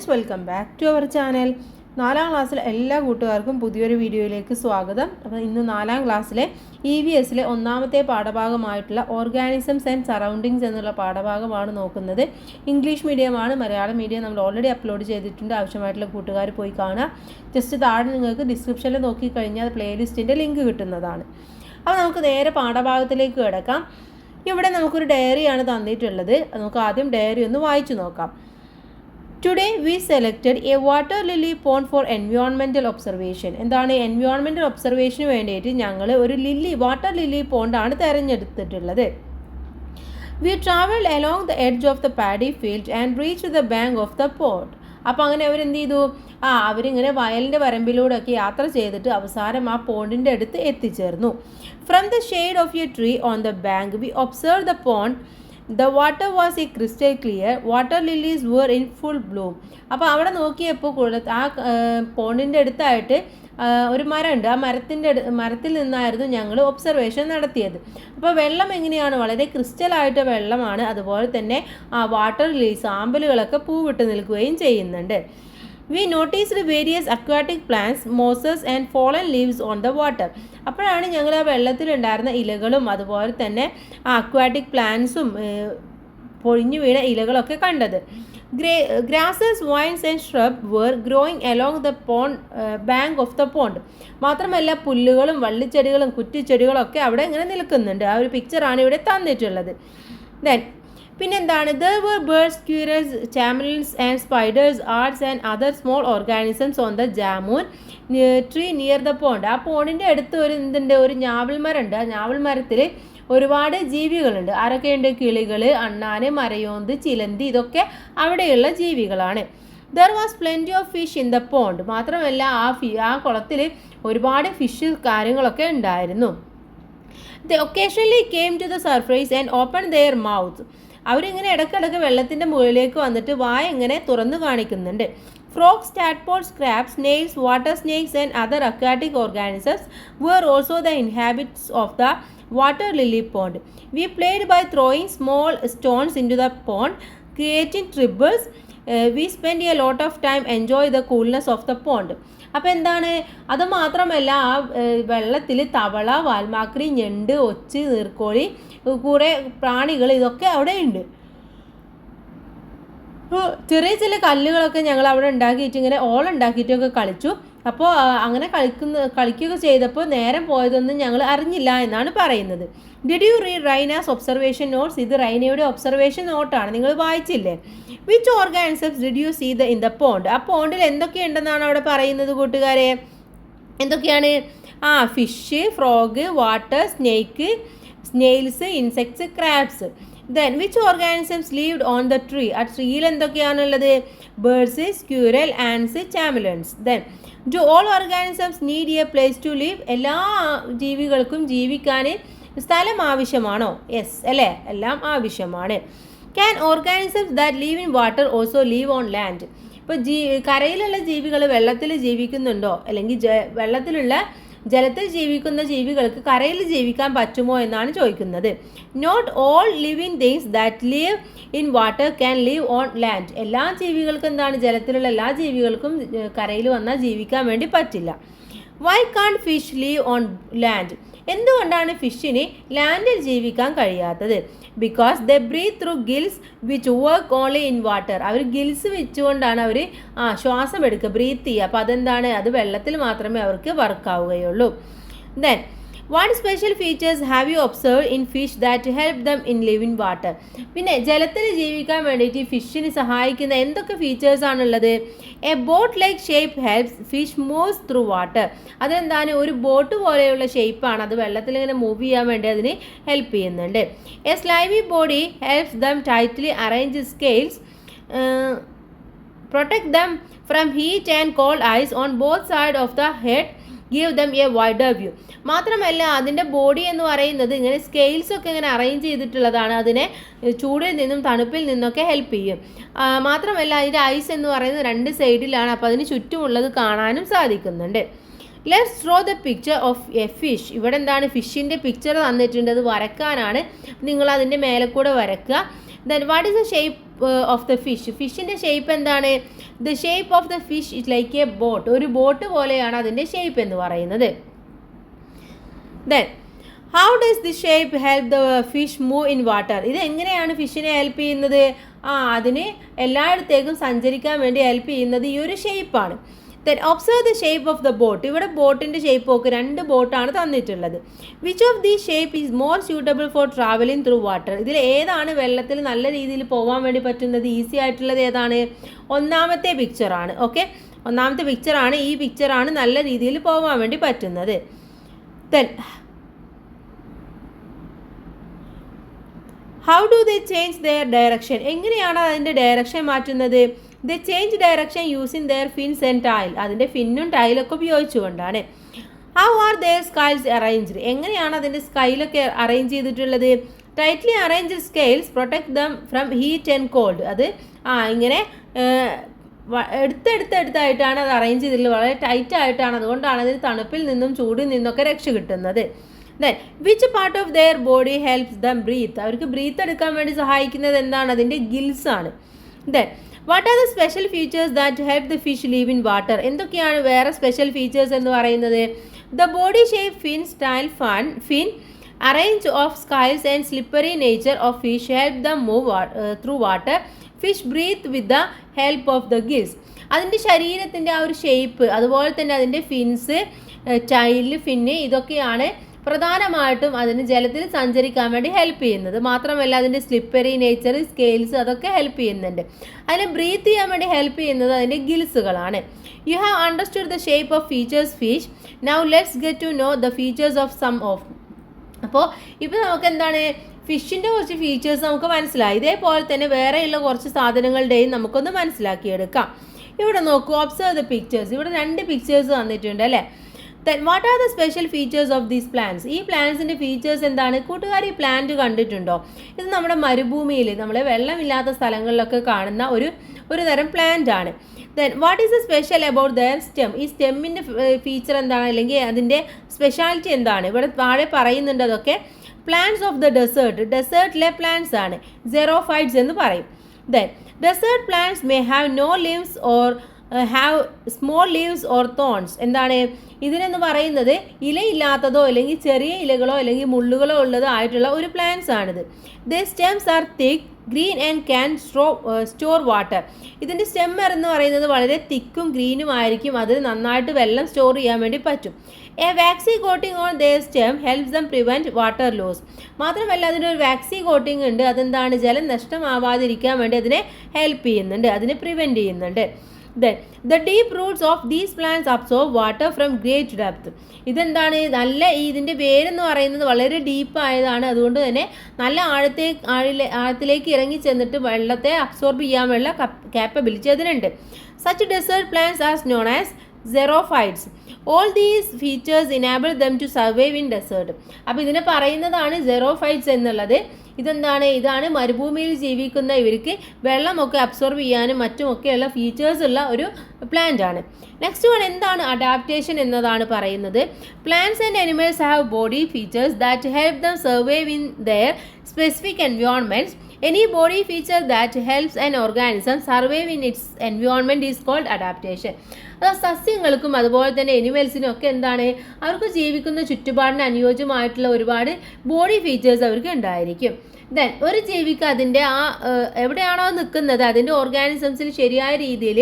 Friends, welcome back to our channel. 4ാം ക്ലാസ്സിലെ എല്ലാ കൂട്ടുകാർക്കും പുതിയൊരു വീഡിയോയിലേക്ക് സ്വാഗതം. അപ്പോൾ ഇന്ന് 4ാം ക്ലാസ്സിലെ EVSലെ ഒന്നാമത്തെ പാഠഭാഗമായിട്ടുള്ള ഓർഗാനിസംസ് ആൻഡ് സറൗണ്ടിങ്സ് എന്നുള്ള പാഠഭാഗമാണ് നോക്കുന്നത്. ഇംഗ്ലീഷ് മീഡിയമാണ്, മലയാളം മീഡിയം നമ്മൾ ഓൾറെഡി അപ്ലോഡ് ചെയ്തിട്ടുണ്ട്. ആവശ്യമായിട്ടുള്ള കൂട്ടുകാർ പോയി കാണുക. ജസ്റ്റ് താഴെ നിങ്ങൾക്ക് ഡിസ്ക്രിപ്ഷനിൽ നോക്കിക്കഴിഞ്ഞാൽ പ്ലേലിസ്റ്റിൻ്റെ ലിങ്ക് കിട്ടുന്നതാണ്. അപ്പോൾ നമുക്ക് നേരെ പാഠഭാഗത്തിലേക്ക് കിടക്കാം. ഇവിടെ നമുക്കൊരു ഡയറിയാണ് തന്നിട്ടുള്ളത്. നമുക്ക് ആദ്യം ഡയറി ഒന്ന് വായിച്ചു നോക്കാം. Today we selected a water lily pond for environmental observation. എന്താണ് എൻവയോൺമെൻറ്റൽ ഒബ്സർവേഷന് വേണ്ടിയിട്ട് ഞങ്ങൾ ഒരു വാട്ടർ ലില്ലി പോണ്ടാണ് തിരഞ്ഞെടുത്തിട്ടുള്ളത്. We travelled along the edge of the paddy field and reached the bank of the pond. അപ്പോൾ അങ്ങനെ അവരെന്ത് ചെയ്തു? അവരിങ്ങനെ വയലിൻ്റെ വരമ്പിലൂടെയൊക്കെ യാത്ര ചെയ്തിട്ട് അവസാനം ആ പോണ്ടിൻ്റെ അടുത്ത് എത്തിച്ചേർന്നു. From the shade of a tree on the bank we observed the pond. The water was a crystal clear. Water lilies were in full bloom. അപ്പോൾ അവിടെ നോക്കിയപ്പോൾ ആ പോണ്ടിൻ്റെ അടുത്തായിട്ട് ഒരു മരമുണ്ട്. ആ മരത്തിൽ നിന്നായിരുന്നു ഞങ്ങൾ ഒബ്സർവേഷൻ നടത്തിയത്. അപ്പോൾ വെള്ളം എങ്ങനെയാണ്? വളരെ ക്രിസ്റ്റലായിട്ട് വെള്ളമാണ്. അതുപോലെ തന്നെ ആ വാട്ടർ ലില്ലീസ് ആമ്പലുകളൊക്കെ പൂവിട്ട് നിൽക്കുകയും ചെയ്യുന്നുണ്ട്. We noticed various aquatic plants, mosses and fallen leaves on the water. അപ്പോഴാണ് ഞങ്ങൾ ആ വെള്ളത്തിലുണ്ടായിരുന്ന ഇലകളും അതുപോലെ തന്നെ ആ അക്വാറ്റിക് പ്ലാന്റ്സും പൊഴിഞ്ഞു വീണ ഇലകളൊക്കെ കണ്ടത്. Grasses, vines and shrubs were growing along the pond bank of the pond. മാത്രമല്ല പുല്ലുകളും വള്ളിച്ചെടികളും കുറ്റിച്ചെടികളും ഒക്കെ അവിടെ ഇങ്ങനെ നിൽക്കുന്നുണ്ട്. ആ ഒരു പിക്ചറാണ് ഇവിടെ തന്നിട്ടുള്ളത്. ദെൻ പിന്നെന്താണ്? There were birds, squirrels, chameleons and spiders, ants and other small organisms on the jamun tree near the pond. ആ പോണ്ടിൻ്റെ അടുത്ത് ഒരു ഞാവൽ മരമുണ്ട്. ആ ഞാവൽ മരത്തിൽ ഒരുപാട് ജീവികളുണ്ട്. ആരൊക്കെയുണ്ട്? കിളികൾ, അണ്ണാന്, മരയോന്ത്, ചിലന്തി, ഇതൊക്കെ അവിടെയുള്ള ജീവികളാണ്. There was plenty of fish in the pond. മാത്രമല്ല ആ കുളത്തിൽ ഒരുപാട് ഫിഷ് കാര്യങ്ങളൊക്കെ ഉണ്ടായിരുന്നു. They occasionally came to the surface and opened their mouths. അവരിങ്ങനെ ഇടയ്ക്കിടയ്ക്ക് വെള്ളത്തിൻ്റെ മുകളിലേക്ക് വന്നിട്ട് വായ ഇങ്ങനെ തുറന്നു കാണിക്കുന്നുണ്ട്. Frogs, tadpoles, crabs, snails, water snakes and other aquatic organisms were also the inhabitants of the water lily pond. We played by throwing small stones into the pond, creating tribbles. We spent a lot of time enjoying the coolness of the pond. അപ്പോൾ എന്താണ്? അത് മാത്രമല്ല ആ വെള്ളത്തിൽ തവള, വാൽമാക്രി, ഞണ്ട്, ഒച്ച്, നീർക്കോഴി, കുറേ പ്രാണികൾ ഇതൊക്കെ അവിടെ ഉണ്ട്. ചെറിയ ചില കല്ലുകളൊക്കെ ഞങ്ങൾ അവിടെ ഉണ്ടാക്കിയിട്ട് ഇങ്ങനെ ഓളുണ്ടാക്കിയിട്ടൊക്കെ കളിച്ചു. അപ്പോൾ അങ്ങനെ കളിക്കുകയൊക്കെ ചെയ്തപ്പോൾ നേരം പോയതൊന്നും ഞങ്ങൾ അറിഞ്ഞില്ല എന്നാണ് പറയുന്നത്. Did you read Raina's observation notes? ഇത് റൈനയുടെ ഒബ്സർവേഷൻ നോട്ടാണ്. നിങ്ങൾ വായിച്ചില്ലേ? Which organisms did you see in the pond? ആ പോണ്ടിൽ എന്തൊക്കെയുണ്ടെന്നാണ് അവിടെ പറയുന്നത് കൂട്ടുകാരെ? എന്തൊക്കെയാണ്? Fish, frog, water snake, snails, insects, crabs. Then which organisms lived on the tree? ആ ട്രീയിൽ എന്തൊക്കെയാണുള്ളത്? Birds, squirrel, ants, chameleons. Then do all organisms need a place to live? എല്ലാ ജീവികൾക്കും ജീവിക്കാൻ സ്ഥലം ആവശ്യമാണോ? യെസ് അല്ലേ, എല്ലാം ആവശ്യമാണ്. Can organisms that live in water also live on land? ഇപ്പോൾ കരയിലുള്ള ജീവികൾ വെള്ളത്തിൽ ജീവിക്കുന്നുണ്ടോ? അല്ലെങ്കിൽ ജലത്തിൽ ജീവിക്കുന്ന ജീവികൾക്ക് കരയിൽ ജീവിക്കാൻ പറ്റുമോ എന്നാണ് ചോദിക്കുന്നത്. Not all living things that live in water can live on land. എല്ലാ ജീവികൾക്കും എന്താണ്? ജലത്തിലുള്ള എല്ലാ ജീവികൾക്കും കരയിൽ വന്നാൽ ജീവിക്കാൻ വേണ്ടി പറ്റില്ല. Why can fish live on land? എന്തുകൊണ്ടാണ് ഫിഷിന് ലാൻഡിൽ ജീവിക്കാൻ കഴിയാത്തത്? Because they breathe through gills which work only in water. അവർ ഗിൽസ് വെച്ചുകൊണ്ടാണ് അവർ ശ്വാസം എടുക്കുക, ബ്രീത്ത് ചെയ്യുക. അപ്പോൾ അതെന്താണ്? അത് വെള്ളത്തിൽ മാത്രമേ അവർക്ക് വർക്കാവുകയുള്ളൂ. Then what special features have you observe in fish that help them in live in water? പിന്നെ ജലത്തിൽ ജീവിക്കാൻ വേണ്ടിയിട്ട് ഫിഷിന് സഹായിക്കുന്ന എന്തൊക്കെ ഫീച്ചേഴ്സാണുള്ളത്? A boat like shape helps fish moves through water. അതെന്താണ്? ഒരു ബോട്ട് പോലെയുള്ള ഷേപ്പാണ്. അത് വെള്ളത്തിൽ ഇങ്ങനെ മൂവ് ചെയ്യാൻ വേണ്ടി അതിന് ഹെൽപ്പ് ചെയ്യുന്നുണ്ട്. A slimy body helps dum tightly arrange scales, protect them from heat and called ice on both side of the head, give them a wider view. മാത്രമല്ല അതിൻ്റെ ബോഡി എന്ന് പറയുന്നത് ഇങ്ങനെ സ്കെയിൽസ് ഒക്കെ ഇങ്ങനെ അറേഞ്ച് ചെയ്തിട്ടുള്ളതാണ്. അതിനെ ചൂടിൽ നിന്നും തണുപ്പിൽ നിന്നൊക്കെ ഹെൽപ്പ് ചെയ്യും. മാത്രമല്ല അതിൻ്റെ ഐസ് എന്ന് പറയുന്നത് 2 സൈഡിലാണ്. അപ്പോൾ അതിന് ചുറ്റുമുള്ളത് കാണാനും സാധിക്കുന്നുണ്ട്. Let's draw the picture of A fish. ഇവിടെ എന്താണ്? ഫിഷിൻ്റെ പിക്ചർ തന്നിട്ടുണ്ട്. അത് വരക്കാനാണ്. നിങ്ങൾ അതിൻ്റെ മേലെ കൂടെ വരക്കുക. Then what is the shape of the fish? ഫിഷിൻ്റെ ഷേപ്പ് എന്താണ്? The shape of the fish is like A boat. ഒരു ബോട്ട് പോലെയാണ് അതിൻ്റെ ഷേപ്പ് എന്ന് പറയുന്നത്. Then how does the shape help the fish move in water. ഇത് എങ്ങനെയാണ് ഫിഷിനെ help ചെയ്യുന്നത്? അതിന് എല്ലായിടത്തേക്കും സഞ്ചരിക്കാൻ വേണ്ടി ഹെൽപ്പ് ചെയ്യുന്നത് ഈ ഒരു ഷേപ്പാണ്. Then observe the shape of the boat. ഇവിടെ ബോട്ടിൻ്റെ ഷേപ്പ് ഒക്കെ 2 ബോട്ടാണ് തന്നിട്ടുള്ളത്. Which of the shape is more suitable for travelling through water. ഇതിൽ ഏതാണ് വെള്ളത്തിൽ നല്ല രീതിയിൽ പോകാൻ വേണ്ടി പറ്റുന്നത്, ഈസി ആയിട്ടുള്ളത് ഏതാണ്? ഒന്നാമത്തെ പിക്ചറാണ്. ഓക്കെ, ഒന്നാമത്തെ പിക്ചറാണ്. ഈ പിക്ചറാണ് നല്ല രീതിയിൽ പോകാൻ വേണ്ടി പറ്റുന്നത്. Then how do they change their direction. എങ്ങനെയാണ് അതിൻ്റെ ഡയറക്ഷൻ മാറ്റുന്നത്? They change direction using their fins and tail. അതിൻ്റെ ഫിന്നും ടൈലൊക്കെ ഉപയോഗിച്ചുകൊണ്ടാണ്. How are their scales arranged. എങ്ങനെയാണ് അതിൻ്റെ സ്കൈലൊക്കെ അറേഞ്ച് ചെയ്തിട്ടുള്ളത്? Tightly arranged scales protect them from heat and cold. അത് ഇങ്ങനെ എടുത്തായിട്ടാണ് അത് അറേഞ്ച് ചെയ്തിട്ടുള്ളത്. വളരെ ടൈറ്റ് ആയിട്ടാണ്. അതുകൊണ്ടാണ് അതിന് തണുപ്പിൽ നിന്നും ചൂടിൽ നിന്നൊക്കെ രക്ഷ കിട്ടുന്നത്. Then which part of their body helps them breathe. അവർക്ക് ബ്രീത്ത് എടുക്കാൻ വേണ്ടി സഹായിക്കുന്നത് എന്താണ്? അതിൻ്റെ ഗിൽസ് ആണ്. Then what are the special features that help the fish live in water. എന്തൊക്കെയാണ് വേറെ സ്പെഷ്യൽ ഫീച്ചേഴ്സ് എന്ന് പറയുന്നത്? The body shape, fin style, fin arrange of scales and slippery nature of fish help them move through water. Fish breathe with the help of the gills. അതിൻ്റെ ശരീരത്തിൻ്റെ ആ ഒരു shape, അതുപോലെ തന്നെ അതിൻ്റെ ഫിൻസ്, ടൈല്, ഫിന്ന്, ഇതൊക്കെയാണ് പ്രധാനമായിട്ടും അതിന് ജലത്തിൽ സഞ്ചരിക്കാൻ വേണ്ടി ഹെൽപ്പ് ചെയ്യുന്നത്. മാത്രമല്ല അതിൻ്റെ സ്ലിപ്പറി നേച്ചർ, സ്കെയിൽസ്, അതൊക്കെ ഹെൽപ്പ് ചെയ്യുന്നുണ്ട്. അതിന് ബ്രീത്ത് ചെയ്യാൻ വേണ്ടി ഹെൽപ്പ് ചെയ്യുന്നത് അതിൻ്റെ ഗിൽസുകളാണ്. You have understood the shape of features fish. Now let's get to know the features of some of. അപ്പോൾ ഇപ്പോൾ നമുക്ക് എന്താണ്, ഫിഷിൻ്റെ കുറച്ച് ഫീച്ചേഴ്സ് നമുക്ക് മനസ്സിലായി. ഇതേപോലെ തന്നെ വേറെയുള്ള കുറച്ച് സാധനങ്ങളുടെയും നമുക്കൊന്ന് മനസ്സിലാക്കിയെടുക്കാം. ഇവിടെ നോക്കൂ, ഒബ്സർവ് ദ പിക്ചേഴ്സ്. ഇവിടെ 2 പിക്ചേഴ്സ് തന്നിട്ടുണ്ട് അല്ലേ. Then what are the special features of these plants. ഈ പ്ലാന്റ്സിൻ്റെ ഫീച്ചേഴ്സ് എന്താണ്? കൂട്ടുകാർ ഈ പ്ലാന്റ് കണ്ടിട്ടുണ്ടോ? ഇത് നമ്മുടെ മരുഭൂമിയിൽ, നമ്മളെ വെള്ളമില്ലാത്ത സ്ഥലങ്ങളിലൊക്കെ കാണുന്ന ഒരു തരം പ്ലാന്റ് ആണ്. Then what is the special about there stem. ഈ സ്റ്റെമ്മിൻ്റെ ഫീച്ചർ എന്താണ്, അല്ലെങ്കിൽ അതിൻ്റെ സ്പെഷ്യാലിറ്റി എന്താണ്? ഇവിടെ താഴെ പറയുന്നുണ്ട് അതൊക്കെ. Plants of the desert. ഡെസേർട്ടിലെ പ്ലാന്റ്സ് ആണ്, സെറോഫൈറ്റ്സ് എന്ന് പറയും. Then desert plants may have no leaves or have small leaves or thorns. എന്താണ് ഇതിനെന്ന് പറയുന്നത്? ഇലയില്ലാത്തതോ അല്ലെങ്കിൽ ചെറിയ ഇലകളോ അല്ലെങ്കിൽ മുള്ളുകളോ ഉള്ളതോ ആയിട്ടുള്ള ഒരു പ്ലാന്റ്സ് ആണിത്. The stems are thick, green and can store water. ഇതിൻ്റെ സ്റ്റെമ്മർ എന്ന് പറയുന്നത് വളരെ തിക്കും ഗ്രീനും ആയിരിക്കും. അത് നന്നായിട്ട് വെള്ളം സ്റ്റോർ ചെയ്യാൻ വേണ്ടി പറ്റും. A waxy coating on the stem helps them prevent water loss. മാത്രമല്ല അതിനൊരു വാക്സി കോട്ടിംഗ് ഉണ്ട്. അതെന്താണ്? ജലം നഷ്ടമാവാതിരിക്കാൻ വേണ്ടി അതിനെ ഹെൽപ്പ് ചെയ്യുന്നുണ്ട്, അതിനെ പ്രിവെൻറ്റ് ചെയ്യുന്നുണ്ട്. Then the deep roots of these plants absorb water from great depth. ഇതെന്താണ്? നല്ല ഇതിൻ്റെ വേരെന്ന് പറയുന്നത് വളരെ ഡീപ്പ് ആയതാണ്. അതുകൊണ്ട് തന്നെ നല്ല ആഴത്തിലേക്ക് ഇറങ്ങി ചെന്നിട്ട് വെള്ളത്തെ അബ്സോർബ് ചെയ്യാനുള്ള കാപ്പബിലിറ്റി അതിനുണ്ട്. Such desert plants are known as xerophytes. All these features enable them to survive in desert. അപ്പോൾ ഇതിനെ പറയുന്നതാണ് xerophytes എന്നുള്ളത്. ഇതെന്താണ്? ഇതാണ് മരുഭൂമിയിൽ ജീവിക്കുന്ന ഇവർക്ക് വെള്ളമൊക്കെ അബ്സോർബ് ചെയ്യാനും മറ്റുമൊക്കെയുള്ള ഫീച്ചേഴ്സ് ഉള്ള ഒരു പ്ലാന്റ് ആണ്. നെക്സ്റ്റ് വൺ എന്താണ്? അഡാപ്റ്റേഷൻ എന്നതാണ് പറയുന്നത്. Plants and animals have body features that help dum survive in there specific environments. Any body feature that helps an organism survive in its environment is called adaptation. അത് സസ്യങ്ങൾക്കും അതുപോലെ തന്നെ എനിമൽസിനും ഒക്കെ എന്താണ്? അവർക്ക് ജീവിക്കുന്ന ചുറ്റുപാടിന് അനുയോജ്യമായിട്ടുള്ള ഒരുപാട് ബോഡി ഫീച്ചേഴ്സ് അവർക്ക് ഉണ്ടായിരിക്കും. ദെൻ ഒരു ജീവിക്ക് അതിൻ്റെ എവിടെയാണോ നിൽക്കുന്നത് അതിൻ്റെ ഓർഗാനിസംസിൽ ശരിയായ രീതിയിൽ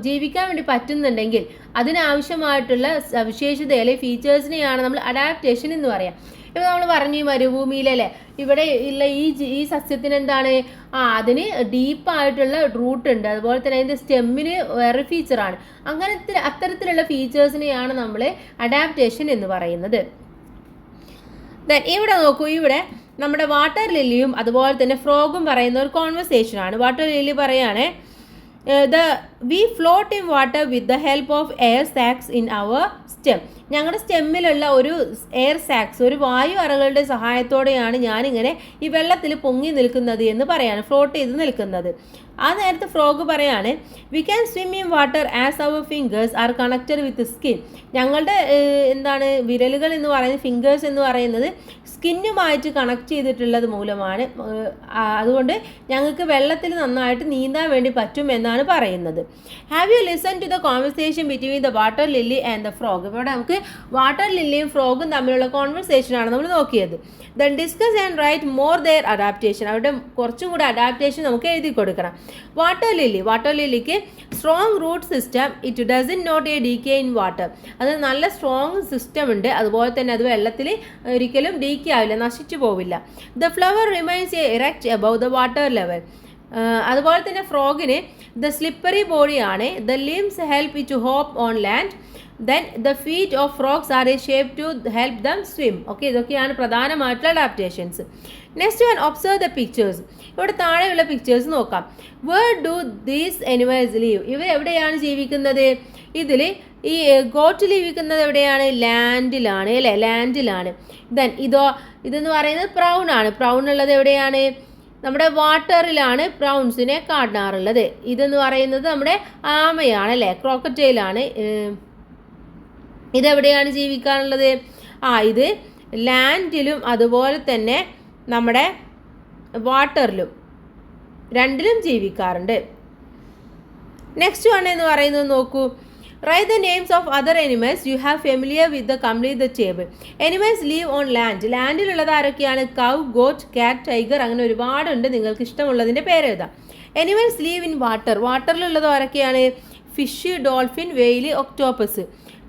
ജീവിക്കാൻ വേണ്ടി പറ്റുന്നുണ്ടെങ്കിൽ അതിനാവശ്യമായിട്ടുള്ള സവിശേഷത അല്ലെങ്കിൽ ഫീച്ചേഴ്സിനെയാണ് നമ്മൾ അഡാപ്റ്റേഷൻ എന്ന് പറയാം. ഇപ്പോൾ നമ്മൾ പറഞ്ഞു ഈ മരുഭൂമിയിലല്ലേ, ഇവിടെ ഉള്ള ഈ സസ്യത്തിന് എന്താണ്? അതിന് ഡീപ്പായിട്ടുള്ള റൂട്ട് ഉണ്ട്. അതുപോലെ തന്നെ അതിൻ്റെ സ്റ്റെമ്മിന് വേറെ ഫീച്ചറാണ്. അത്തരത്തിലുള്ള ഫീച്ചേഴ്സിനെയാണ് നമ്മൾ അഡാപ്റ്റേഷൻ എന്ന് പറയുന്നത്. ദെൻ ഇവിടെ നോക്കൂ, ഇവിടെ നമ്മുടെ വാട്ടർ ലില്ലിയും അതുപോലെ തന്നെ ഫ്രോഗും പറയുന്ന ഒരു കോൺവെർസേഷനാണ്. വാട്ടർ ലില്ലി പറയുകയാണ്, we float in water with the help of air sacs in our stem. ഞങ്ങളുടെ സ്റ്റെമ്മിലുള്ള ഒരു എയർ സാക്സ്, ഒരു വായു അറകളുടെ സഹായത്തോടെയാണ് ഞാനിങ്ങനെ ഈ വെള്ളത്തിൽ പൊങ്ങി നിൽക്കുന്നത് എന്ന് പറയാണ്, ഫ്ലോട്ട് ചെയ്ത് നിൽക്കുന്നത്. ആ നേരത്തെ ഫ്രോഗ് പറയാണ്, we can swim in water as our fingers are connected with skin. ഞങ്ങളുടെ വിരലുകൾ എന്ന് പറയുന്നത്, ഫിംഗേഴ്സ് എന്ന് പറയുന്നത് സ്കിന്നുമായിട്ട് കണക്ട് ചെയ്തിട്ടുള്ളത് മൂലമാണ്. അതുകൊണ്ട് ഞങ്ങൾക്ക് വെള്ളത്തിൽ നന്നായിട്ട് നീന്താൻ വേണ്ടി പറ്റും എന്നാണ് പറയുന്നത്. Have you listen to the conversation between the water lily and the frog. ഇവിടെ നമുക്ക് വാട്ടർ ലില്ലിയും ഫ്രോഗും തമ്മിലുള്ള കോൺവെർസേഷനാണ് നമ്മൾ നോക്കിയത്. Then discuss and write more their adaptation. അവിടെ കുറച്ചും കൂടി അഡാപ്റ്റേഷൻ നമുക്ക് എഴുതി കൊടുക്കണം. വാട്ടർ ലില്ലിക്ക് strong root system, it doesn't not a decay in water. അത് നല്ല സ്ട്രോങ് സിസ്റ്റം ഉണ്ട്, അതുപോലെ തന്നെ അത് വെള്ളത്തിൽ ഒരിക്കലും ഡീക്കെ ആവില്ല, നശിച്ചു പോവില്ല. The flower remains erect above the water level. അതുപോലെ തന്നെ ഫ്രോഗിന് ദ സ്ലിപ്പറി ബോഡിയാണ്. The limbs help it to hop on land. Then the feet of frogs are a shape to help them swim. Okay, ഇതൊക്കെയാണ് പ്രധാനമായിട്ടുള്ള adaptations. Next one, observe the pictures. ഇവിടെ താഴെയുള്ള pictures നോക്കാം. Where do these animals live? ഇവർ എവിടെയാണ് ജീവിക്കുന്നത്? ഇതിൽ ഈ ഗോട്ട് ജീവിക്കുന്നത് എവിടെയാണ്? ലാൻഡിലാണ് അല്ലേ, ലാൻഡിലാണ്. ദെൻ ഇതെന്ന് പറയുന്നത് പ്രൗൺ ആണ്. പ്രൗൺ ഉള്ളത് എവിടെയാണ്? നമ്മുടെ വാട്ടറിലാണ് പ്രൗൺസിനെ കാണാറുള്ളത്. ഇതെന്ന് പറയുന്നത് നമ്മുടെ ആമയാണ് അല്ലേ, ക്രോക്കറ്റൈലാണ്. ഇതെവിടെയാണ് ജീവിക്കാറുള്ളത്? ഇത് ലാൻഡിലും അതുപോലെ തന്നെ നമ്മുടെ വാട്ടറിലും രണ്ടിലും ജീവിക്കാറുണ്ട്. നെക്സ്റ്റ് വൺ എന്ന് പറയുന്നത് നോക്കൂ. Write the names of other animals you have familiar with the complete the table. Animals live on land. ലാൻഡിലുള്ളത് ആരൊക്കെയാണ്? കൗ, ഗോട്ട്, കാറ്റ്, ടൈഗർ, അങ്ങനെ ഒരുപാടുണ്ട്. നിങ്ങൾക്ക് ഇഷ്ടമുള്ളതിൻ്റെ പേര് എഴുതാം. Animals live in water. വാട്ടറിലുള്ളത് ആരൊക്കെയാണ്? Fish, dolphin, whale, octopus.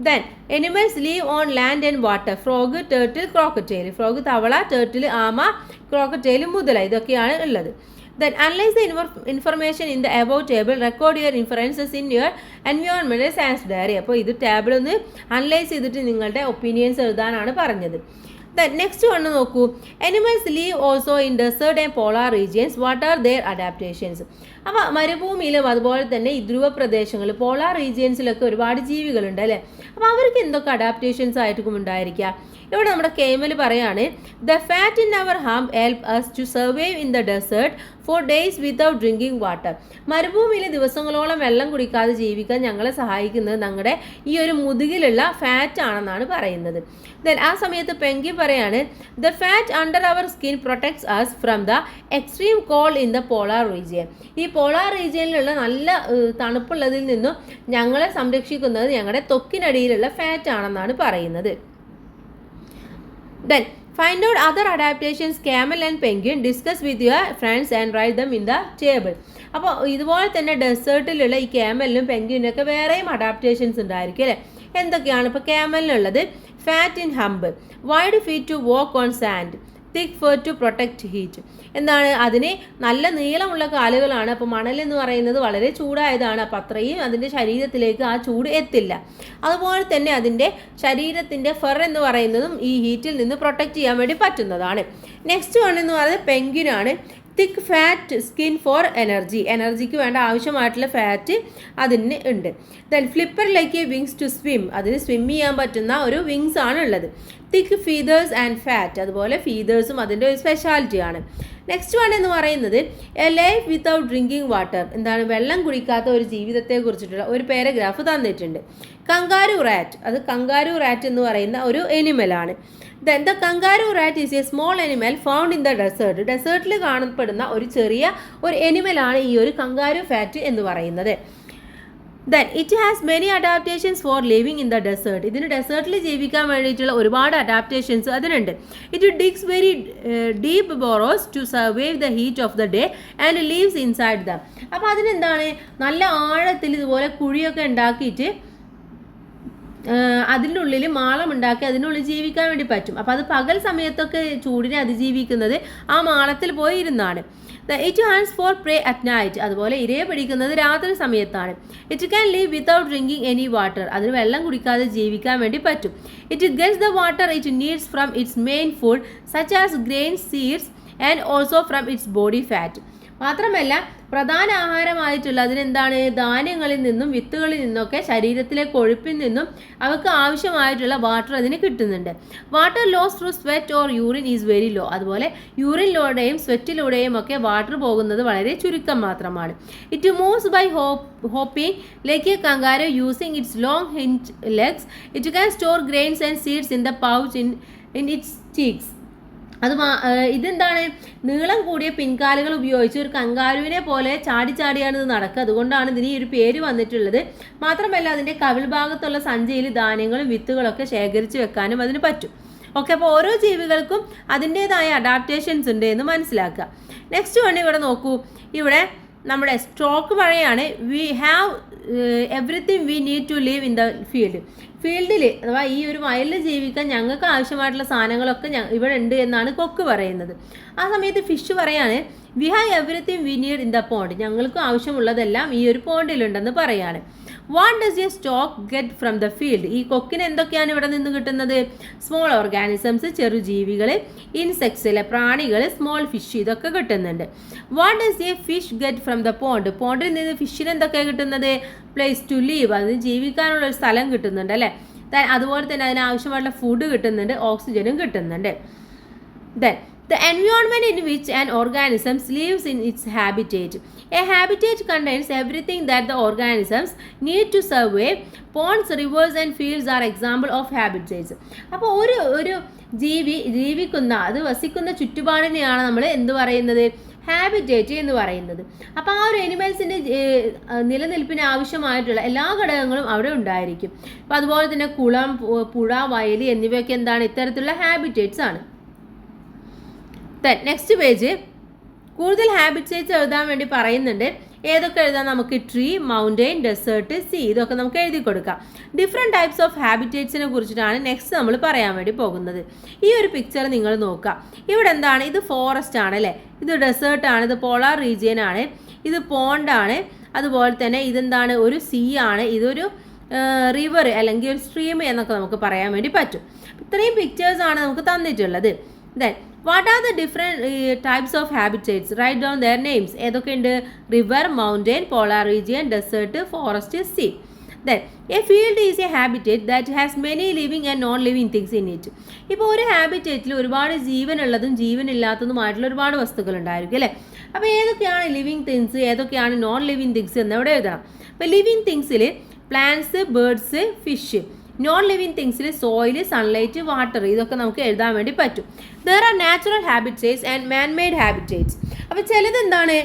Then animals live on land and water. Frog, turtle, crocodile. Frog തവള, ടേർട്ടിൽ ആമ, ക്രോക്കറ്റൈൽ മുതല, ഇതൊക്കെയാണ് ഉള്ളത്. Then analyze the information in the above table. Record your inferences in your environmental science diary. അപ്പോൾ ഇത് table ഒന്ന് analyse ചെയ്തിട്ട് നിങ്ങളുടെ ഒപ്പീനിയൻസ് എഴുതാനാണ് പറഞ്ഞത്. Then next one നോക്കൂ. Animals live also in desert and polar regions. What are their adaptations? അപ്പോൾ മരുഭൂമിയിലും അതുപോലെ തന്നെ ഈ ധ്രുവ പ്രദേശങ്ങൾ, പോളാർ റീജിയൻസിലൊക്കെ ഒരുപാട് ജീവികളുണ്ട് അല്ലേ. അപ്പോൾ അവർക്ക് എന്തൊക്കെ അഡാപ്റ്റേഷൻസ് ആയിരിക്കും ഉണ്ടായിരിക്കുക? ഇവിടെ നമ്മുടെ കേമൽ പറയാണ്, the fat in our hump help us to survive in the desert for days without drinking water. മരുഭൂമിയിൽ ദിവസങ്ങളോളം വെള്ളം കുടിക്കാതെ ജീവിക്കാൻ ഞങ്ങളെ സഹായിക്കുന്നത് ഞങ്ങളുടെ ഈ ഒരു മുതുകിലുള്ള ഫാറ്റ് ആണെന്നാണ് പറയുന്നത്. ദെൻ ആ സമയത്ത് പെങ്കി പറയാണ്, the fat under our skin protects us from the extreme cold in the polar region. ഈ പോളാർ റീജിയനിലുള്ള നല്ല തണുപ്പുള്ളതിൽ നിന്നും ഞങ്ങളെ സംരക്ഷിക്കുന്നത് ഞങ്ങളുടെ ത്വക്കിനടിയിലുള്ള ഫാറ്റ് ആണെന്നാണ് പറയുന്നത്. Then find out other adaptations camel and penguin. Discuss with your friends and write them in the table. അപ്പോൾ ഇതുപോലെ തന്നെ ഡെസേർട്ടിലുള്ള ഈ ക്യാമലിനും പെൻഗ്വിനൊക്കെ വേറെയും അഡാപ്റ്റേഷൻസ് ഉണ്ടായിരിക്കും അല്ലേ. എന്തൊക്കെയാണ്? ഇപ്പോൾ ക്യാമലിനുള്ളത് fat in hump, wide feet to walk on sand, thick fur to protect heat. എന്താണ്? അതിന് നല്ല നീളമുള്ള കാലുകളാണ്. അപ്പോൾ മണൽ എന്ന് പറയുന്നത് വളരെ ചൂടായതാണ്. അപ്പോൾ അത്രയും അതിൻ്റെ ശരീരത്തിലേക്ക് ആ ചൂട് എത്തില്ല. അതുപോലെ തന്നെ അതിൻ്റെ ശരീരത്തിൻ്റെ ഫർ എന്ന് പറയുന്നതും ഈ ഹീറ്റിൽ നിന്ന് പ്രൊട്ടക്റ്റ് ചെയ്യാൻ വേണ്ടി പറ്റുന്നതാണ്. നെക്സ്റ്റ് വൺ എന്ന് പറയുന്നത് പെൻഗ്വിനാണ്. Thick fat skin for energy. എനർജിക്ക് വേണ്ട ആവശ്യമായിട്ടുള്ള ഫാറ്റ് അതിന് ഉണ്ട്. Then flipper like wings to swim. അതിന് സ്വിം ചെയ്യാൻ പറ്റുന്ന ഒരു വിങ്സ് ആണ് ഉള്ളത്. Thick feathers and fat. അതുപോലെ ഫീതേഴ്സും അതിൻ്റെ ഒരു സ്പെഷ്യാലിറ്റിയാണ്. നെക്സ്റ്റ് വൺ എന്ന് പറയുന്നത് a life without drinking water. എന്താണ്? വെള്ളം കുടിക്കാത്ത ഒരു ജീവിതത്തെ കുറിച്ചിട്ടുള്ള ഒരു പാരഗ്രാഫ് തന്നിട്ടുണ്ട്. Kangaroo rat. അത് കങ്കാരു റാറ്റ് എന്ന് പറയുന്ന ഒരു എനിമലാണ്. Then the kangaroo rat is a small animal found in the desert. ഡെസേർട്ടിൽ കാണപ്പെടുന്ന ഒരു ചെറിയ ഒരു എനിമലാണ് ഈ ഒരു കങ്കാരു ഫാറ്റ് എന്ന് പറയുന്നത്. Then it has many adaptations for living in the desert. ഇതിന് ഡെസേർട്ടിൽ ജീവിക്കാൻ വേണ്ടിയിട്ടുള്ള ഒരുപാട് അഡാപ്റ്റേഷൻസ് അതിനുണ്ട്. It digs very deep burrows to survive the heat of the day and lives inside them. അപ്പോൾ അതിനെന്താണ്? നല്ല ആഴത്തിൽ ഇതുപോലെ കുഴിയൊക്കെ ഉണ്ടാക്കിയിട്ട് അതിൻ്റെ ഉള്ളിൽ മാളമുണ്ടാക്കി അതിനുള്ളിൽ ജീവിക്കാൻ വേണ്ടി പറ്റും. അപ്പോൾ അത് പകൽ സമയത്തൊക്കെ ചൂടിനെ അതിജീവിക്കുന്നത് ആ മാളത്തിൽ പോയി ഇരുന്നാണ്. It hunts for prey at night. അതുപോലെ ഇരയെ പിടിക്കുന്നത് രാത്രി സമയത്താണ്. It can live without drinking any water. അതിന് വെള്ളം കുടിക്കാതെ ജീവിക്കാൻ വേണ്ടി പറ്റും. It gets the water it needs from its main food such as grain, seeds and also from its body fat. മാത്രമല്ല പ്രധാന ആഹാരമായിട്ടുള്ള അതിനെന്താണ് ധാന്യങ്ങളിൽ നിന്നും വിത്തുകളിൽ നിന്നൊക്കെ ശരീരത്തിലെ കൊഴുപ്പിൽ നിന്നും അവർക്ക് ആവശ്യമായിട്ടുള്ള വാട്ടർ അതിന് കിട്ടുന്നുണ്ട്. Water loss through sweat or urine is very low. അതുപോലെ യൂറിനിലൂടെയും സ്വെറ്റിലൂടെയും ഒക്കെ വാട്ടർ പോകുന്നത് വളരെ ചുരുക്കം മാത്രമാണ്. It moves by hopping like a kangaroo using its long hind legs. It can store grains and seeds in the pouch in its cheeks. ഇതെന്താണ് നീളം കൂടിയ പിൻകാലുകൾ ഉപയോഗിച്ച് ഒരു കങ്കാരുവിനെ പോലെ ചാടിയാണ് ഇത് നടക്കുക. അതുകൊണ്ടാണ് ഇതിന് ഈ ഒരു പേര് വന്നിട്ടുള്ളത്. മാത്രമല്ല അതിൻ്റെ കവിൾ ഭാഗത്തുള്ള സഞ്ചിയിൽ ധാന്യങ്ങളും വിത്തുകളൊക്കെ ശേഖരിച്ച് വെക്കാനും അതിന് പറ്റും. ഓക്കെ, അപ്പോൾ ഓരോ ജീവികൾക്കും അതിൻ്റേതായ അഡാപ്റ്റേഷൻസ് ഉണ്ട് എന്ന് മനസ്സിലാക്കുക. നെക്സ്റ്റ് വൺ ഇവിടെ നോക്കൂ. ഇവിടെ നമ്മുടെ സ്റ്റോക്ക് പറയാണ് we have everything we need to live in the field. ഫീൽഡിൽ അഥവാ ഈ ഒരു വയലിൽ ജീവിക്കാൻ ഞങ്ങൾക്ക് ആവശ്യമായിട്ടുള്ള സാധനങ്ങളൊക്കെ ഇവിടെ ഉണ്ട് എന്നാണ് കൊക്ക് പറയുന്നത്. ആ സമയത്ത് ഫിഷ് പറയാണ് we have everything we need in the pond. ഞങ്ങൾക്ക് ആവശ്യമുള്ളതെല്ലാം ഈ ഒരു പോണ്ടിലുണ്ടെന്ന് പറയാണ്. What does a stork get from the field? ഈ കൊക്കിന് എന്തൊക്കെയാണ് ഇവിടെ നിന്ന് കിട്ടുന്നത്? സ്മോൾ ഓർഗാനിസംസ്, ചെറുജീവികൾ, ഇൻസെക്ട്സ്, പ്രാണികൾ, സ്മോൾ ഫിഷ്, ഇതൊക്കെ കിട്ടുന്നുണ്ട്. What does a fish get from the pond? പോണ്ടിൽ നിന്ന് ഫിഷിന് എന്തൊക്കെയാണ് കിട്ടുന്നത്? പ്ലേസ് ടു ലീവ്, അതിന് ജീവിക്കാനുള്ള ഒരു സ്ഥലം കിട്ടുന്നുണ്ട് അല്ലേ. അതുപോലെ തന്നെ അതിനാവശ്യമായിട്ടുള്ള ഫുഡ് കിട്ടുന്നുണ്ട്, ഓക്സിജനും കിട്ടുന്നുണ്ട്. Then the environment in which an organism lives in its habitat. A habitat contains everything that the organisms need to survive. Ponds, rivers and fields are example of habitats. അപ്പോൾ ഒരു ജീവിക്കുന്ന അത് വസിക്കുന്ന ചുറ്റുപാടിനെയാണ് നമ്മൾ എന്ത് പറയുന്നത്? ഹാബിറ്റേറ്റ് എന്ന് പറയുന്നത്. അപ്പോൾ ആ ഒരു എനിമൽസിൻ്റെ നിലനിൽപ്പിന് ആവശ്യമായിട്ടുള്ള എല്ലാ ഘടകങ്ങളും അവിടെ ഉണ്ടായിരിക്കും. അപ്പോൾ അതുപോലെ തന്നെ കുളം, പുഴ, വയൽ എന്നിവയൊക്കെ എന്താണ്? ഇത്തരത്തിലുള്ള ഹാബിറ്റേറ്റ്സ് ആണ്. നെക്സ്റ്റ് പേജ് കൂടുതൽ ഹാബിറ്റേറ്റ്സ് എഴുതാൻ വേണ്ടി പറയുന്നുണ്ട്. ഏതൊക്കെ എഴുതാൻ നമുക്ക്? ട്രീ, മൗണ്ടെയിൻ, ഡെസേർട്ട്, സീ, ഇതൊക്കെ നമുക്ക് എഴുതി കൊടുക്കാം. ഡിഫറെൻറ്റ് ടൈപ്സ് ഓഫ് ഹാബിറ്റേറ്റ്സിനെ കുറിച്ചിട്ടാണ് നെക്സ്റ്റ് നമ്മൾ പറയാൻ വേണ്ടി പോകുന്നത്. ഈ ഒരു പിക്ചർ നിങ്ങൾ നോക്കുക. ഇവിടെ എന്താണ്? ഇത് ഫോറസ്റ്റ് ആണ് അല്ലേ, ഇത് ഡെസേർട്ടാണ്, ഇത് പോളാർ റീജിയൻ ആണ്, ഇത് പോണ്ടാണ്, അതുപോലെ തന്നെ ഇതെന്താണ്? ഒരു സീ ആണ്, ഇതൊരു റിവർ അല്ലെങ്കിൽ ഒരു സ്ട്രീം എന്നൊക്കെ നമുക്ക് പറയാൻ വേണ്ടി പറ്റും. ഇത്രയും പിക്ചേഴ്സാണ് നമുക്ക് തന്നിട്ടുള്ളത്. Then what are the different types of habitats? Write down their names. ഏതൊക്കെയുണ്ട്? River, mountain, polar region, desert, forest, sea. Then a field is a habitat that has many living and non living things in it. ഇപ്പോൾ ഒരു ഹാബിറ്റേറ്റിൽ ഒരുപാട് ജീവനുള്ളതും ജീവനില്ലാത്തതുമായിട്ടുള്ള ഒരുപാട് വസ്തുക്കൾ ഉണ്ടായിരിക്കും അല്ലേ. അപ്പോൾ ഏതൊക്കെയാണ് ലിവിങ് തിങ്സ്, ഏതൊക്കെയാണ് നോൺ ലിവിങ് തിങ്സ് എന്ന് ഇവിടെ എഴുതണം. അപ്പോൾ ലിവിങ് തിങ്സിൽ plants, birds, fish. Non living തിങ്സിൽ സോയിൽ, സൺലൈറ്റ്, വാട്ടർ, ഇതൊക്കെ നമുക്ക് എഴുതാൻ വേണ്ടി പറ്റും. There are natural habitats and man made habitats. അപ്പോൾ ചിലത് എന്താണ്?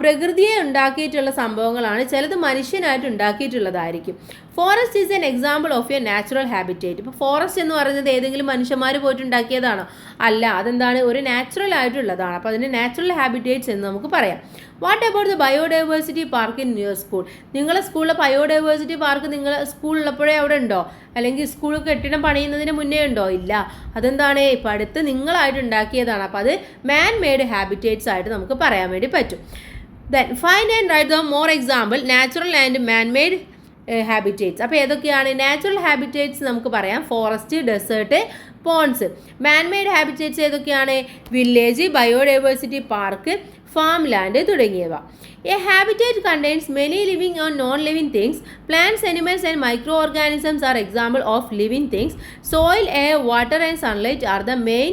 പ്രകൃതിയെ ഉണ്ടാക്കിയിട്ടുള്ള സംഭവങ്ങളാണ്, ചിലത് മനുഷ്യനായിട്ട് ഉണ്ടാക്കിയിട്ടുള്ളതായിരിക്കും. Forest is an example of a natural habitat. ഇപ്പോൾ ഫോറസ്റ്റ് എന്ന് പറയുന്നത് ഏതെങ്കിലും മനുഷ്യന്മാർ പോയിട്ട് ഉണ്ടാക്കിയതാണോ? അല്ല, അതെന്താണ്? ഒരു നാച്ചുറൽ ആയിട്ടുള്ളതാണ്. അപ്പോൾ അതിന് നാച്ചുറൽ ഹാബിറ്റേറ്റ്സ് എന്ന് നമുക്ക് പറയാം. What about the biodiversity park in your school? നിങ്ങളെ സ്കൂളിലെ ബയോഡൈവേഴ്സിറ്റി പാർക്ക് നിങ്ങൾ സ്കൂളിലുള്ളപ്പോഴേ അവിടെ ഉണ്ടോ? അല്ലെങ്കിൽ സ്കൂൾ കെട്ടിടം പണിയുന്നതിന് മുന്നേ ഉണ്ടോ? ഇല്ല. അതെന്താണ്? ഇപ്പോൾ അടുത്ത് നിങ്ങളായിട്ട് ഉണ്ടാക്കിയതാണ്. അപ്പോൾ അത് മാൻ മെയ്ഡ് ഹാബിറ്റേറ്റ്സ് ആയിട്ട് നമുക്ക് പറയാൻ വേണ്ടി പറ്റും. Then find and write the more example natural and man made habitats. അപ്പോൾ ഏതൊക്കെയാണ് നാച്ചുറൽ ഹാബിറ്റേറ്റ്സ്? നമുക്ക് പറയാം forest, desert, ponds. Man made habitats ഏതൊക്കെയാണ്? Village, biodiversity park, farm land തുടങ്ങിയവ. A habitat contains many living on non living things. Plants, animals and micro organisms are example of living things. Soil, air, water and sunlight are the main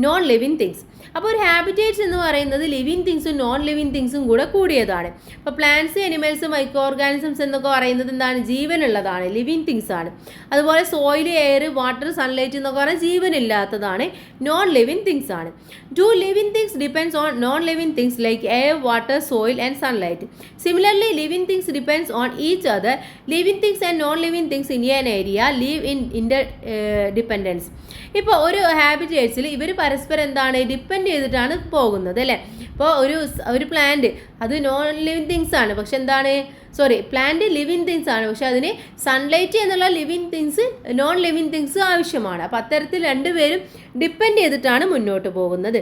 non living things. അപ്പോൾ ഒരു habitats എന്ന് പറയുന്നത് living തിങ്സും non living തിങ്സും കൂടെ കൂടിയതാണ്. അപ്പോൾ plants, animals, micro organisms എന്നൊക്കെ പറയുന്നത് എന്താണ്? ജീവനുള്ളതാണ്, ലിവിങ് തിങ്സ് ആണ്. അതുപോലെ സോയിൽ, എയർ, വാട്ടർ, സൺലൈറ്റ് എന്നൊക്കെ പറഞ്ഞാൽ ജീവനില്ലാത്തതാണ്, നോൺ ലിവിങ് തിങ്സ് ആണ്. Two living things depends on non living things like air, water, soil and sunlight. Similarly living things depends on each other. Living things and non living things in an area live in interdependence. ഇപ്പോൾ ഒരു ഹാബിറ്റേറ്റ്സിൽ ഇവർ പരസ്പരം എന്താണ്? Depend ചെയ്തിട്ടാണ് പോകുന്നത് അല്ലേ. ഇപ്പോൾ ഒരു പ്ലാന്റ് അത് നോൺ ലിവിങ് തിങ്സ് ആണ്, പക്ഷെ എന്താണ്? പ്ലാന്റ് ലിവിങ് തിങ്സ് ആണ്, പക്ഷെ അതിന് സൺലൈറ്റ് എന്നുള്ള living things, non living things ആവശ്യമാണ്. അപ്പോൾ അത്തരത്തിൽ രണ്ടുപേരും ഡിപ്പെൻഡ് ചെയ്തിട്ടാണ് മുന്നോട്ട് പോകുന്നത്.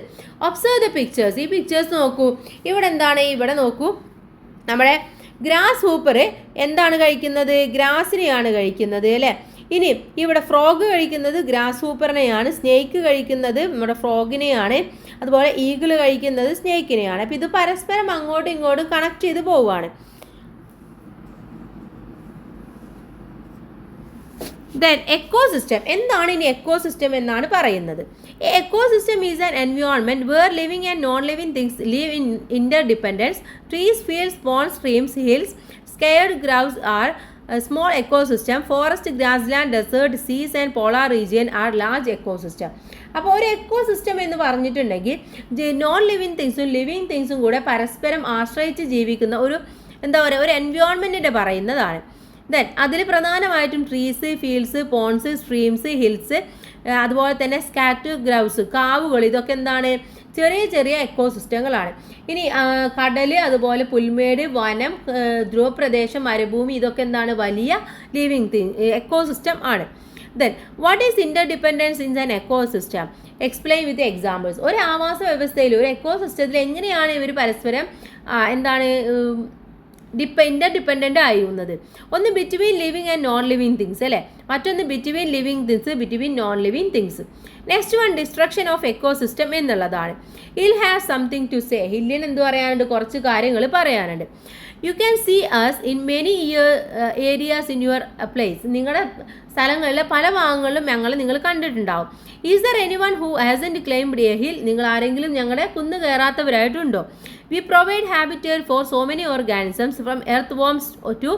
Observe the pictures. ഈ പിക്ചേഴ്സ് നോക്കൂ. ഇവിടെ എന്താണ്? ഇവിടെ നോക്കൂ. നമ്മുടെ ഗ്രാസ് ഹൂപ്പർ എന്താണ് കഴിക്കുന്നത്? ഗ്രാസിനെയാണ് കഴിക്കുന്നത് അല്ലേ. ഇനി ഇവിടെ ഫ്രോഗ് കഴിക്കുന്നത് ഗ്രാസ് ഹൂപ്പറിനെയാണ്, സ്നേക്ക് കഴിക്കുന്നത് നമ്മുടെ ഫ്രോഗിനെയാണ്, അതുപോലെ ഈഗിൾ കഴിക്കുന്നത് സ്നേക്കിനെയാണ്. അപ്പോൾ ഇത് പരസ്പരം അങ്ങോട്ടും ഇങ്ങോട്ടും കണക്ട് ചെയ്ത് പോവുകയാണ്. Then ecosystem. എന്താണ് ഇനി എക്കോസിസ്റ്റം എന്നാണ് പറയുന്നത്? Ecosystem is an environment where living and non living things live in interdependence. Trees, fields, ponds, streams, hills, sacred grounds are small ecosystem. Forest, grassland, desert, seas and polar region are large ecosystem. അപ്പോൾ ഒരു ecosystem എന്ന് പറഞ്ഞിട്ടുണ്ടെങ്കിൽ non living തിങ്സും living തിങ്സും കൂടെ പരസ്പരം ആശ്രയിച്ച് ജീവിക്കുന്ന ഒരു ഒരു എൻവയോൺമെൻറ്റിൻ്റെ പറയുന്നതാണ്. ദെൻ അതിൽ പ്രധാനമായിട്ടും trees, fields, ponds, streams, hills, അതുപോലെ തന്നെ സ്കാറ്റർ ഗ്രൗണ്ട്സ്, കാവുകൾ, ഇതൊക്കെ എന്താണ്? ചെറിയ ചെറിയ എക്കോസിസ്റ്റങ്ങളാണ്. ഇനി കടൽ, അതുപോലെ പുൽമേട്, വനം, ധ്രുവപ്രദേശം, മരുഭൂമി, ഇതൊക്കെ എന്താണ്? വലിയ ലിവിങ് എക്കോസിസ്റ്റം ആണ്. Then what is interdependence in an ecosystem? Explain with examples. ഒരു ആവാസ വ്യവസ്ഥയിൽ, ഒരു എക്കോസിസ്റ്റത്തിൽ എങ്ങനെയാണ് ഇവർ പരസ്പരം ഇന്റർഡിപെൻഡൻ്റ് ആയിരുന്നത്? ഒന്ന് between living and non living things അല്ലേ, മറ്റൊന്ന് between living things, between non living things. Next one destruction of ecosystem എന്നുള്ളതാണ്. Hill has something to say. ഹില്ലിന് എന്ത് പറയാനുണ്ട്? കുറച്ച് കാര്യങ്ങൾ പറയാനുണ്ട്. You can see as in many areas in your place. നിങ്ങളുടെ സ്ഥലങ്ങളിലെ പല ഭാഗങ്ങളിലും നിങ്ങൾ കണ്ടിട്ടുണ്ടാവും. Is there anyone who hasn't climbed a hill? നിങ്ങൾ ആരെങ്കിലും ഞങ്ങളുടെ കുന്ന് കയറാത്തവരായിട്ടുണ്ടോ? We provide habitat for so many organisms from earthworms to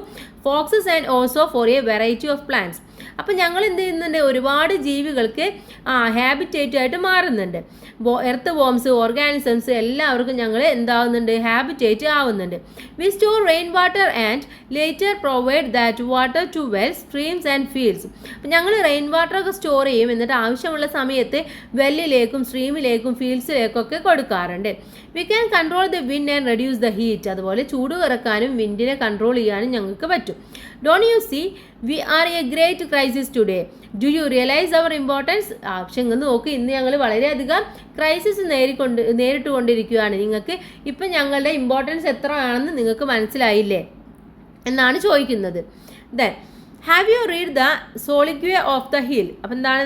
foxes and also for a variety of plants. അപ്പം ഞങ്ങൾ എന്ത് ചെയ്യുന്നുണ്ട്? ഒരുപാട് ജീവികൾക്ക് ഹാബിറ്റേറ്റ് ആയിട്ട് മാറുന്നുണ്ട്. എർത്ത് വോംസ്, ഓർഗാനിസംസ് എല്ലാവർക്കും ഞങ്ങൾ എന്താവുന്നുണ്ട്? ഹാബിറ്റേറ്റ് ആവുന്നുണ്ട്. We store rain water and later provide that water to wells, streams and fields. അപ്പം ഞങ്ങൾ റെയിൻ വാട്ടറൊക്കെ സ്റ്റോർ ചെയ്യും, എന്നിട്ട് ആവശ്യമുള്ള സമയത്ത് വെല്ലിലേക്കും സ്ട്രീമിലേക്കും ഫീൽഡ്സിലേക്കൊക്കെ കൊടുക്കാറുണ്ട്. We can control the wind and reduce the heat. അതുപോലെ ചൂട് കുറക്കാനും വിൻഡിനെ കൺട്രോൾ ചെയ്യാനും ഞങ്ങൾക്ക് പറ്റും. Don't you see we are a great crisis today. Do you realise our importance? ആവശ്യം നോക്കി, ഇന്ന് ഞങ്ങൾ വളരെയധികം ക്രൈസിസ് നേരിട്ടുകൊണ്ടിരിക്കുകയാണ്. നിങ്ങൾക്ക് ഇപ്പം ഞങ്ങളുടെ ഇമ്പോർട്ടൻസ് എത്ര ആണെന്ന് നിങ്ങൾക്ക് മനസ്സിലായില്ലേ എന്നാണ് ചോദിക്കുന്നത്. Then have you read the soliloquy of the hill? അപ്പം എന്താണ്?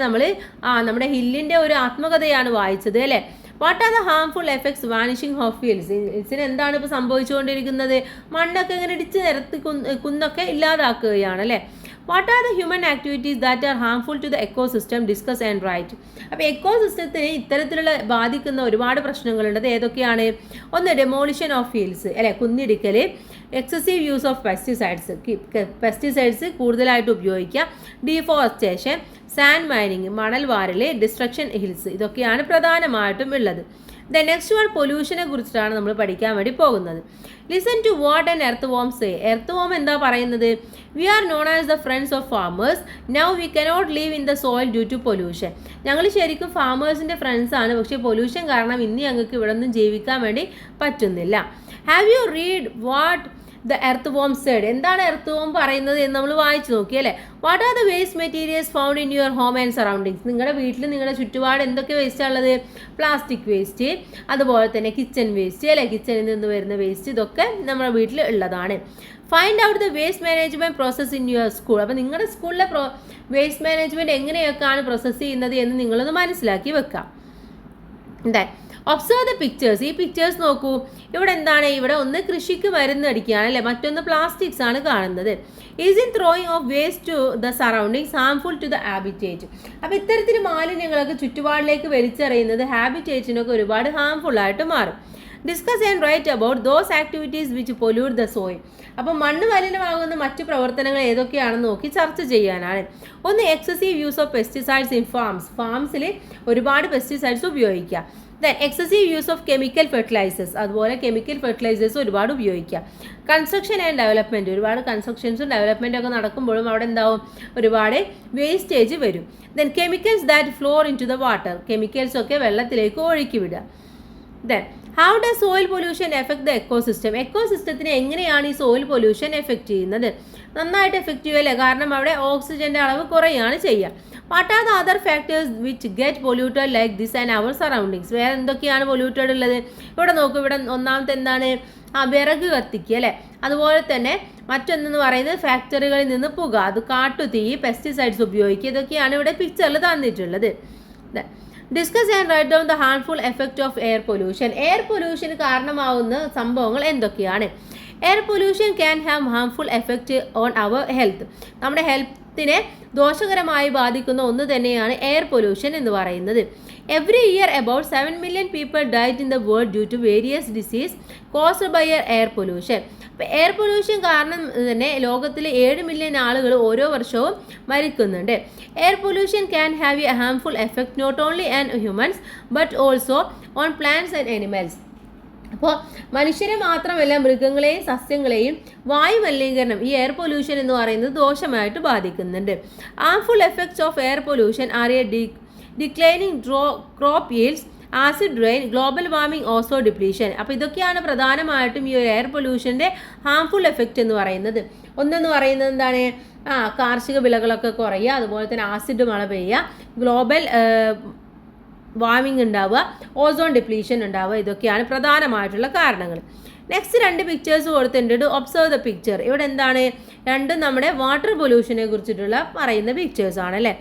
നമ്മുടെ ഹില്ലിൻ്റെ ഒരു ആത്മകഥയാണ് വായിച്ചത് അല്ലേ. What are the harmful effects vanishing of hills? ഹിൽസിന് എന്താണ് ഇപ്പോൾ സംഭവിച്ചുകൊണ്ടിരിക്കുന്നത്? മണ്ണൊക്കെ ഇങ്ങനെ ഇടിച്ച് നിരത്തി കുന്നൊക്കെ ഇല്ലാതാക്കുകയാണ് അല്ലേ. What are the human activities that are harmful to the ecosystem? Discuss and write. അപ്പോൾ എക്കോസിസ്റ്റത്തിന് ഇത്തരത്തിലുള്ള ബാധിക്കുന്ന ഒരുപാട് പ്രശ്നങ്ങളുണ്ട്. അത് ഏതൊക്കെയാണ്? ഒന്ന് ഡെമോളിഷൻ ഓഫ് ഹിൽസ് അല്ലേ, കുന്നിടിക്കൽ. എക്സസീവ് യൂസ് ഓഫ് പെസ്റ്റിസൈഡ്സ് കൂടുതലായിട്ട് ഉപയോഗിക്കുക. ഡീഫോറസ്റ്റേഷൻ, സാൻഡ് മൈനിങ്, മണൽ വാരൽ, ഡിസ്ട്രക്ഷൻ ഹിൽസ്, ഇതൊക്കെയാണ് പ്രധാനമായിട്ടും ഉള്ളത്. ദ നെക്സ്റ്റ് വൺ പൊല്യൂഷനെ കുറിച്ചിട്ടാണ് നമ്മൾ പഠിക്കാൻ വേണ്ടി പോകുന്നത്. Listen to what an earthworm say. Earthworm എന്താ പറയുന്നത്? We are known as the friends of farmers. Now we cannot live in the soil due to pollution. ഞങ്ങൾ ശരിക്കും ഫാമേഴ്സിൻ്റെ ഫ്രണ്ട്സ് ആണ്, പക്ഷേ പൊല്യൂഷൻ കാരണം ഇന്ന് ഞങ്ങൾക്ക് ഇവിടെ ഒന്നും ജീവിക്കാൻ വേണ്ടി പറ്റുന്നില്ല. Have you read what the earthworm said? എന്താണ് എർത്ത് വോം പറയുന്നത് എന്ന് നമ്മൾ വായിച്ചു നോക്കി അല്ലേ. What are the waste materials found in your home and surroundings? നിങ്ങളുടെ വീട്ടിൽ, നിങ്ങളുടെ ചുറ്റുപാട് എന്തൊക്കെ വേസ്റ്റാണ് ഉള്ളത്? പ്ലാസ്റ്റിക് വേസ്റ്റ്, അതുപോലെ തന്നെ കിച്ചൺ വേസ്റ്റ് അല്ലേ, കിച്ചണിൽ നിന്ന് വരുന്ന വേസ്റ്റ്, ഇതൊക്കെ നമ്മുടെ വീട്ടിൽ ഉള്ളതാണ്. Find out the waste management process in your school. അപ്പോൾ നിങ്ങളുടെ സ്കൂളിലെ വേസ്റ്റ് മാനേജ്മെൻറ്റ് എങ്ങനെയൊക്കെയാണ് പ്രോസസ്സ് ചെയ്യുന്നത് എന്ന് നിങ്ങളൊന്ന് മനസ്സിലാക്കി വെക്കാം. എന്താ? Observe the pictures. ഈ പിക്ചേഴ്സ് നോക്കൂ. ഇവിടെ എന്താണ്? ഇവിടെ ഒന്ന് കൃഷിക്ക് മരുന്നടിക്കുകയാണ് അല്ലേ, മറ്റൊന്ന് പ്ലാസ്റ്റിക്സ് ആണ് കാണുന്നത്. Is in throwing of waste to the surroundings harmful to the habitat? അപ്പോൾ ഇത്തരത്തിൽ മാലിന്യങ്ങളൊക്കെ ചുറ്റുപാടിലേക്ക് വലിച്ചെറിയുന്നത് ഹാബിറ്റേറ്റിനൊക്കെ ഒരുപാട് ഹാംഫുൾ ആയിട്ട് മാറും. Discuss and write about those activities which pollute the soil. അപ്പോൾ മണ്ണ് മലിനമാകുന്ന മറ്റു പ്രവർത്തനങ്ങൾ ഏതൊക്കെയാണെന്ന് നോക്കി ചർച്ച ചെയ്യാനാണ്. ഒന്ന് excessive use of pesticides in ഫാംസിൽ ഒരുപാട് പെസ്റ്റിസൈഡ്സ് ഉപയോഗിക്കുക. Then excessive use of chemical fertilisers, അതുപോലെ കെമിക്കൽ ഫെർട്ടിലൈസേഴ്സ് ഒരുപാട് ഉപയോഗിക്കുക. കൺസ്ട്രക്ഷൻ ആൻഡ് ഡെവലപ്മെൻറ്റ്, ഒരുപാട് കൺസ്ട്രക്ഷൻസും ഡെവലപ്മെൻറ്റും ഒക്കെ നടക്കുമ്പോഴും അവിടെ എന്താവും? ഒരുപാട് വേസ്റ്റേജ് വരും. Then chemicals that flow into the water, കെമിക്കൽസൊക്കെ വെള്ളത്തിലേക്ക് ഒഴുക്കി വിടുക. Then how does soil pollution affect the ecosystem? എക്കോസിസ്റ്റത്തിനെ എങ്ങനെയാണ് ഈ സോയിൽ പൊല്യൂഷൻ എഫക്റ്റ് ചെയ്യുന്നത്? നന്നായിട്ട് എഫക്റ്റീവ് അല്ലേ, കാരണം അവിടെ ഓക്സിജൻ്റെ അളവ് കുറയാണ് ചെയ്യുക. What are the other factors which get polluted like this and our surroundings? വേറെ എന്തൊക്കെയാണ് പൊല്യൂട്ടഡ് ഉള്ളത്? ഇവിടെ നോക്കൂ. ഇവിടെ ഒന്നാമത്തെ എന്താണ്? വിറക് കത്തിക്കുക അല്ലേ. അതുപോലെ തന്നെ മറ്റൊന്നെന്ന് പറയുന്നത് ഫാക്ടറികളിൽ നിന്ന് പുക, അത് കാട്ടുതീ, പെസ്റ്റിസൈഡ്സ് ഉപയോഗിക്കുക, ഇതൊക്കെയാണ് ഇവിടെ പിക്ചറിൽ തന്നിട്ടുള്ളത്. Discuss and write down the harmful effect of air pollution. Air പൊല്യൂഷന് കാരണമാവുന്ന സംഭവങ്ങൾ എന്തൊക്കെയാണ്? Air pollution can have harmful effect on our health. നമ്മുടെ ഹെൽത്തിനെ ദോഷകരമായി ബാധിക്കുന്ന ഒന്ന് തന്നെയാണ് എയർ പൊല്യൂഷൻ എന്ന് പറയുന്നത്. Every year about 7 million people died in the world due to various disease caused by air pollution. അപ്പോൾ എയർ പൊല്യൂഷൻ കാരണം തന്നെ ലോകത്തിൽ 7 million ആളുകൾ ഓരോ വർഷവും മരിക്കുന്നുണ്ട്. Air pollution can have a harmful effect not only on humans but also on plants and animals. അപ്പോൾ മനുഷ്യരെ മാത്രമല്ല മൃഗങ്ങളെയും സസ്യങ്ങളെയും വായു മലിനീകരണം ഈ എയർ പൊല്യൂഷൻ എന്ന് പറയുന്നത് ദോഷമായിട്ട് ബാധിക്കുന്നുണ്ട്. Harmful effects of air pollution are a declining crop yields, acid rain, global warming, ozone depletion. അപ്പോൾ ഇതൊക്കെയാണ് പ്രധാനമായിട്ടും ഈ ഒരു എയർ പൊല്യൂഷൻ്റെ ഹാർംഫുൾ എഫക്റ്റ് എന്ന് പറയുന്നത്. ഒന്നെന്ന് പറയുന്നത് എന്താണ്? കാർഷിക വിളകളൊക്കെ കുറയുക, അതുപോലെ തന്നെ ആസിഡ് മഴ പെയ്യുക, ഗ്ലോബൽ വാർമിംഗ് ഉണ്ടാവുക, ഓസോൺ ഡിപ്ലീഷൻ ഉണ്ടാവുക. ഇതൊക്കെയാണ് പ്രധാനമായിട്ടുള്ള കാരണങ്ങൾ. നെക്സ്റ്റ് 2 പിക്ചേഴ്സ് കൊടുത്തിട്ടുണ്ട്. Observe the picture. ഇവിടെ എന്താണ്? രണ്ടും നമ്മുടെ വാട്ടർ പൊല്യൂഷനെ കുറിച്ചിട്ടുള്ള പറയുന്ന പിക്ചേഴ്സ് ആണ് അല്ലേ.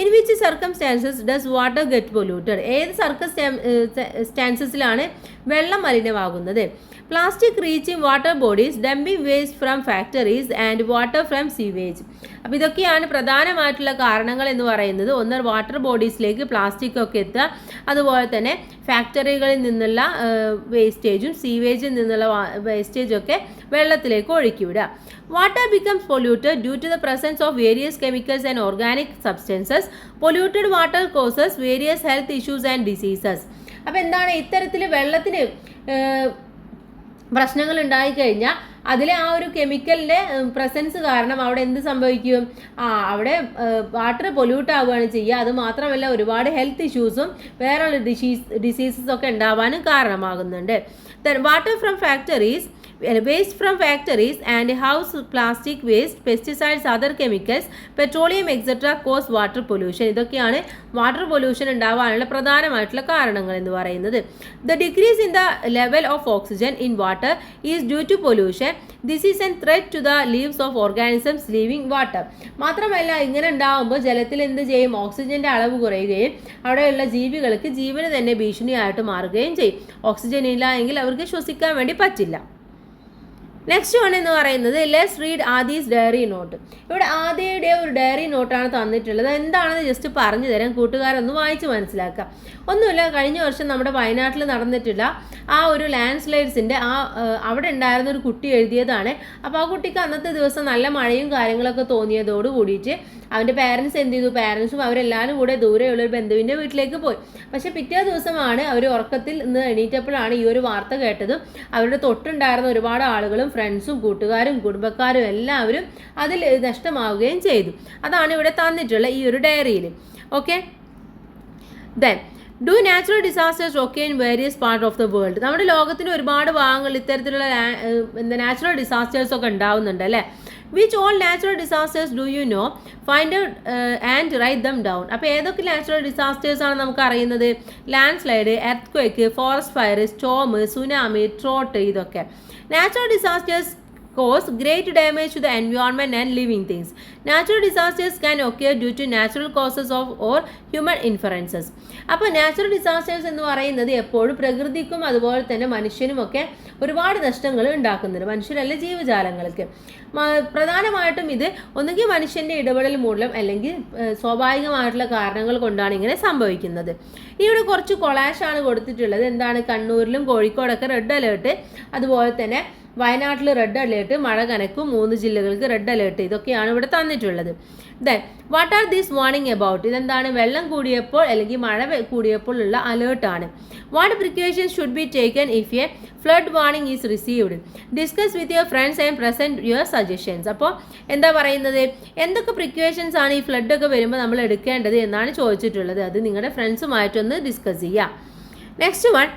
In which circumstances does water get polluted? ഏത് സർക്കംസ്റ്റാൻസസിലാണ് വെള്ളം മലിനമാകുന്നത്? Plastic reaching water bodies, dumping waste from factories and water from sewage. അപ്പോൾ ഇതൊക്കെയാണ് പ്രധാനമായിട്ടുള്ള കാരണങ്ങൾ എന്ന് പറയുന്നത്. ഒന്ന് വാട്ടർ ബോഡീസിലേക്ക് പ്ലാസ്റ്റിക് ഒക്കെ എത്തുക, അതുപോലെ തന്നെ ഫാക്ടറികളിൽ നിന്നുള്ള വേസ്റ്റേജും സീവേജിൽ നിന്നുള്ള വേസ്റ്റേജൊക്കെ വെള്ളത്തിലേക്ക് ഒഴുക്കി വിടുക. Water becomes polluted due to the presence of various chemicals and organic substances. Polluted water causes various health issues and diseases. അപ്പോൾ എന്താണ്? ഇത്തരത്തിൽ വെള്ളത്തിന് പ്രശ്നങ്ങൾ ഉണ്ടായിക്കഴിഞ്ഞാൽ അതിലെ ആ ഒരു കെമിക്കലിൻ്റെ പ്രസൻസ് കാരണം അവിടെ എന്ത് സംഭവിക്കും? അവിടെ വാട്ടർ പൊല്യൂട്ട് ആവുകയാണ് ചെയ്യുക. അത് മാത്രമല്ല ഒരുപാട് ഹെൽത്ത് ഇഷ്യൂസും വേറെയുള്ള ഡിസീസസ് ഒക്കെ ഉണ്ടാവാനും കാരണമാകുന്നുണ്ട്. Water from factories, waste from factories and house plastic waste, pesticides, other chemicals, petroleum etc. cause water pollution. ഇതൊക്കെയാണ് വാട്ടർ പൊല്യൂഷൻ ഉണ്ടാവാനുള്ള പ്രധാനമായിട്ടുള്ള കാരണങ്ങൾ എന്ന് പറയുന്നത്. The decrease in the level of oxygen in water is due to pollution. This is a threat to the lives of organisms living water. മാത്രമല്ല ഇങ്ങനെ ഉണ്ടാകുമ്പോൾ ജലത്തിൽ എന്ത് ചെയ്യും? ഓക്സിജന്റെ അളവ് കുറയുകയും അവിടെയുള്ള ജീവികൾക്ക് ജീവന് തന്നെ ഭീഷണിയായിട്ട് മാറുകയും ചെയ്യും. ഓക്സിജൻ ഇല്ല എങ്കിൽ അവർക്ക് ശ്വസിക്കാൻ വേണ്ടി പറ്റില്ല. നെക്സ്റ്റ് വൺ എന്ന് പറയുന്നത് let's read Adi's diary note. ഇവിടെ ആദിയുടെ ഒരു ഡയറി നോട്ടാണ് തന്നിട്ടുള്ളത്. എന്താണെന്ന് ജസ്റ്റ് പറഞ്ഞു തരാം, കൂട്ടുകാരൊന്ന് വായിച്ച് മനസ്സിലാക്കാം. ഒന്നുമില്ല, കഴിഞ്ഞ വർഷം നമ്മുടെ വയനാട്ടിൽ നടന്നിട്ടുള്ള ആ ഒരു ലാൻഡ് സ്ലൈഡ്സിൻ്റെ അവിടെ ഉണ്ടായിരുന്ന ഒരു കുട്ടി എഴുതിയതാണ്. അപ്പോൾ ആ കുട്ടിക്ക് അന്നത്തെ ദിവസം നല്ല മഴയും കാര്യങ്ങളൊക്കെ തോന്നിയതോട് കൂടിയിട്ട് അവൻ്റെ പാരൻസ് എന്ത് ചെയ്തു? പാരൻസും അവരെല്ലാവരും കൂടെ ദൂരെയുള്ള ഒരു ബന്ധുവിൻ്റെ വീട്ടിലേക്ക് പോയി. പക്ഷേ പിറ്റേ ദിവസമാണ് അവർ ഉറക്കത്തിൽ നിന്ന് എണീറ്റപ്പോഴാണ് ഈ ഒരു വാർത്ത കേട്ടതും അവരുടെ തൊട്ടുണ്ടായിരുന്ന ഒരുപാട് ആളുകളും ഫ്രണ്ട്സും കൂട്ടുകാരും കുടുംബക്കാരും എല്ലാവരും അതിൽ നഷ്ടമാവുകയും ചെയ്തു. അതാണ് ഇവിടെ തന്നിട്ടുള്ള ഈ ഒരു ഡയറിയിൽ. Okay, then do natural disasters ഒക്കെ in various part of the world. നമ്മുടെ ലോകത്തിന് ഒരുപാട് ഭാഗങ്ങളിൽ ഇത്തരത്തിലുള്ള നാച്ചുറൽ ഡിസാസ്റ്റേഴ്സ് ഒക്കെ ഉണ്ടാവുന്നുണ്ട് അല്ലേ. Which all natural disasters do you know? Find out and write them down. അപ്പോൾ ഏതൊക്കെ നാച്ചുറൽ ഡിസാസ്റ്റേഴ്സ് ആണ് നമുക്ക് അറിയുന്നത്? Landslide, earthquake, forest fire, storm, tsunami, drought. ഇതൊക്കെ natural disasters cause great damage to the environment and living things. Natural disasters can occur due to natural causes of or human interferences. അപ്പോൾ natural disasters എന്ന് പറയുന്നത് എപ്പോഴും പ്രകൃതിക്കും അതുപോലെ തന്നെ മനുഷ്യനുമൊക്കെ ഒരുപാട് നഷ്ടങ്ങൾ ഉണ്ടാക്കുന്നുണ്ട്, മനുഷ്യരല്ല ജീവജാലങ്ങൾക്ക്. പ്രധാനമായിട്ടും ഇത് ഒന്നുകിൽ മനുഷ്യൻ്റെ ഇടപെടൽ മൂലം അല്ലെങ്കിൽ സ്വാഭാവികമായിട്ടുള്ള കാരണങ്ങൾ കൊണ്ടാണ് ഇങ്ങനെ സംഭവിക്കുന്നത്. ഇവിടെ കുറച്ച് കൊളാഷാണ് കൊടുത്തിട്ടുള്ളത്. എന്താണ്? കണ്ണൂരിലും കോഴിക്കോടൊക്കെ റെഡ് അലേർട്ട്, അതുപോലെ തന്നെ വയനാട്ടിൽ റെഡ് അലേർട്ട്, മഴ കനക്കും, 3 ജില്ലകൾക്ക് റെഡ് അലേർട്ട്. ഇതൊക്കെയാണ് ഇവിടെ തന്നിട്ടുള്ളത്. Then what are these warning about? ഇതെന്താണ്? വെള്ളം കൂടിയപ്പോൾ അല്ലെങ്കിൽ മഴ കൂടിയപ്പോൾ ഉള്ള അലേർട്ടാണ്. What precautions should be taken if a flood warning is received? Discuss with your friends and present your suggestions. അപ്പോൾ എന്താ പറയുന്നത്? എന്തൊക്കെ പ്രിക്കോഷൻസ് ആണ് ഈ ഫ്ലഡൊക്കെ വരുമ്പോൾ നമ്മൾ എടുക്കേണ്ടത് എന്നാണ് ചോദിച്ചിട്ടുള്ളത്. അത് നിങ്ങളുടെ ഫ്രണ്ട്സുമായിട്ടൊന്ന് ഡിസ്കസ് ചെയ്യുക. Next one,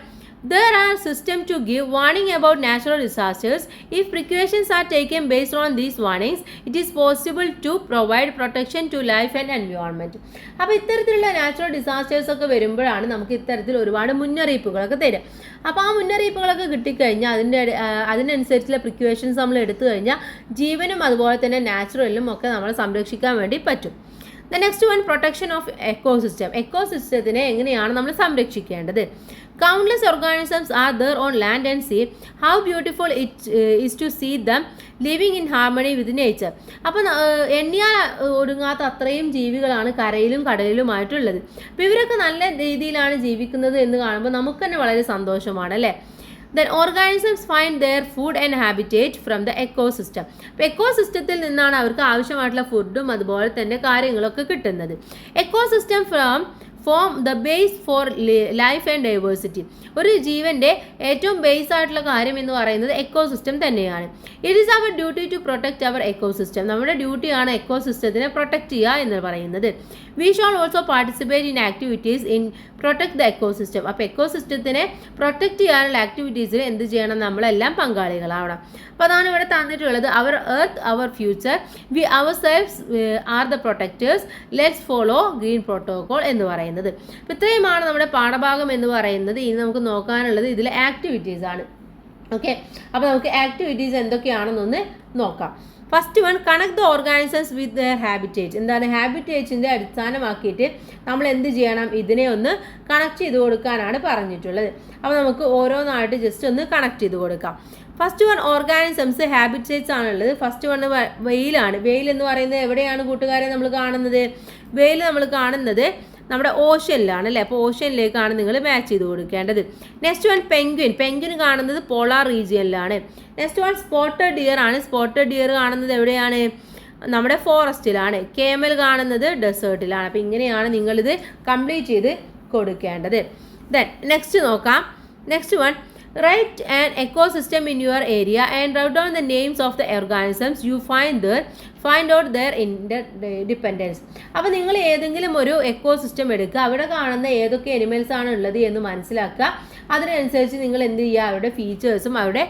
there are systems to give warning about natural disasters. If precautions are taken based on these warnings, it is possible to provide protection to life and environment. അപ്പോൾ ഇത്തരത്തിലുള്ള നാച്ചുറൽ ഡിസാസ്റ്റേഴ്സ് ഒക്കെ വരുമ്പോഴാണ് നമുക്ക് ഇത്തരത്തിൽ ഒരുപാട് മുന്നറിയിപ്പുകളൊക്കെ തരും. അപ്പോൾ ആ മുന്നറിയിപ്പുകളൊക്കെ കിട്ടിക്കഴിഞ്ഞാൽ അതിനനുസരിച്ചുള്ള പ്രിക്കോഷൻസ് നമ്മൾ എടുത്തു കഴിഞ്ഞാൽ ജീവനും അതുപോലെ തന്നെ നാച്ചുറലും ഒക്കെ നമ്മൾ സംരക്ഷിക്കാൻ വേണ്ടി പറ്റും. The next one protection of ecosystem. എക്കോസിസ്റ്റത്തിനെ എങ്ങനെയാണ് നമ്മൾ സംരക്ഷിക്കേണ്ടത്? Countless organisms are there on land and sea. How beautiful it is to see them living in harmony with nature. അപ്പോൾ എണ്ണിയാൽ ഒടുങ്ങാത്ത അത്രയും ജീവികളാണ് കരയിലും കടലിലുമായിട്ടുള്ളത്. അപ്പോൾ ഇവരൊക്കെ നല്ല രീതിയിലാണ് ജീവിക്കുന്നത് എന്ന് കാണുമ്പോൾ നമുക്ക് തന്നെ വളരെ സന്തോഷമാണ് അല്ലേ? Then organisms find their food and habitat from the ecosystem. അപ്പോൾ എക്കോസിസ്റ്റത്തിൽ നിന്നാണ് അവർക്ക് ആവശ്യമായിട്ടുള്ള ഫുഡും അതുപോലെ തന്നെ കാര്യങ്ങളൊക്കെ കിട്ടുന്നത്. Ecosystem form the base for life and diversity. ഒരു ജീവൻ്റെ ഏറ്റവും ബേസ് ആയിട്ടുള്ള കാര്യം എന്ന് പറയുന്നത് എക്കോസിസ്റ്റം തന്നെയാണ്. It is our duty to protect our ecosystem. നമ്മുടെ ഡ്യൂട്ടിയാണ് എക്കോസിസ്റ്റത്തിനെ പ്രൊട്ടക്റ്റ് ചെയ്യുക എന്ന് പറയുന്നത്. We shall also participate in activities in protect the ecosystem. അപ്പോൾ എക്കോസിസ്റ്റത്തിനെ പ്രൊട്ടക്റ്റ് ചെയ്യാനുള്ള ആക്ടിവിറ്റീസിൽ എന്ത് ചെയ്യണം? നമ്മളെല്ലാം പങ്കാളികളാവണം. അപ്പോൾ അതാണ് ഇവിടെ തന്നിട്ടുള്ളത്. Our earth our future, we ourselves are the protectors, let's follow green protocol എന്ന് പറയുന്നത്. അപ്പോൾ ഇത്രയുമാണ് നമ്മുടെ പാഠഭാഗം എന്ന് പറയുന്നത്. ഇനി നമുക്ക് നോക്കാനുള്ളത് ഇതിലെ ആക്ടിവിറ്റീസ് ആണ്. ഓക്കെ, അപ്പോൾ നമുക്ക് ആക്ടിവിറ്റീസ് എന്തൊക്കെയാണെന്നൊന്ന് നോക്കാം. First one, connect the organisms with there habitat. എന്താണ് ഹാബിറ്റേറ്റ്സിൻ്റെ അടിസ്ഥാനമാക്കിയിട്ട് നമ്മൾ എന്ത് ചെയ്യണം? ഇതിനെ ഒന്ന് കണക്ട് ചെയ്ത് കൊടുക്കാനാണ് പറഞ്ഞിട്ടുള്ളത്. അപ്പോൾ നമുക്ക് ഓരോന്നായിട്ട് ജസ്റ്റ് ഒന്ന് കണക്ട് ചെയ്ത് കൊടുക്കാം. ഫസ്റ്റ് വൺ ഓർഗാനിസംസ് ഹാബിറ്റേറ്റ്സ് ആണുള്ളത്. ഫസ്റ്റ് വൺ വെയിലാണ്. വെയിൽ എന്ന് പറയുന്നത് എവിടെയാണ് കൂട്ടുകാരെ നമ്മൾ കാണുന്നത്? വെയിൽ നമ്മൾ കാണുന്നത് നമ്മുടെ ഓഷ്യനിലാണ് അല്ലേ? അപ്പോൾ ഓഷ്യനിലേക്കാണ് നിങ്ങൾ മാച്ച് ചെയ്ത് കൊടുക്കേണ്ടത്. Next one penguin. പെൻഗ്വിൻ കാണുന്നത് പോളാർ റീജിയനിലാണ്. നെക്സ്റ്റ് വൺ സ്പോട്ടഡ് ഡിയർ ആണ്. സ്പോട്ടഡ് ഡിയർ കാണുന്നത് എവിടെയാണ്? നമ്മുടെ ഫോറസ്റ്റിലാണ്. കേമൽ കാണുന്നത് ഡെസേർട്ടിലാണ്. അപ്പോൾ ഇങ്ങനെയാണ് നിങ്ങളിത് കംപ്ലീറ്റ് ചെയ്ത് കൊടുക്കേണ്ടത്. ദെൻ നെക്സ്റ്റ് നോക്കാം. Next one, write an ecosystem in your area and write down the names of the organisms you find out their interdependence. അപ്പോൾ നിങ്ങൾ ഏതെങ്കിലും ഒരു എക്കോസിസ്റ്റം എടുക്കുക, അവിടെ കാണുന്ന ഏതൊക്കെ അനിമൽസ് ആണ് ഉള്ളത് എന്ന് മനസ്സിലാക്കുക. അതിനനുസരിച്ച് നിങ്ങൾ എന്ത് ചെയ്യുക? അവരുടെ ഫീച്ചേഴ്സും അവരുടെ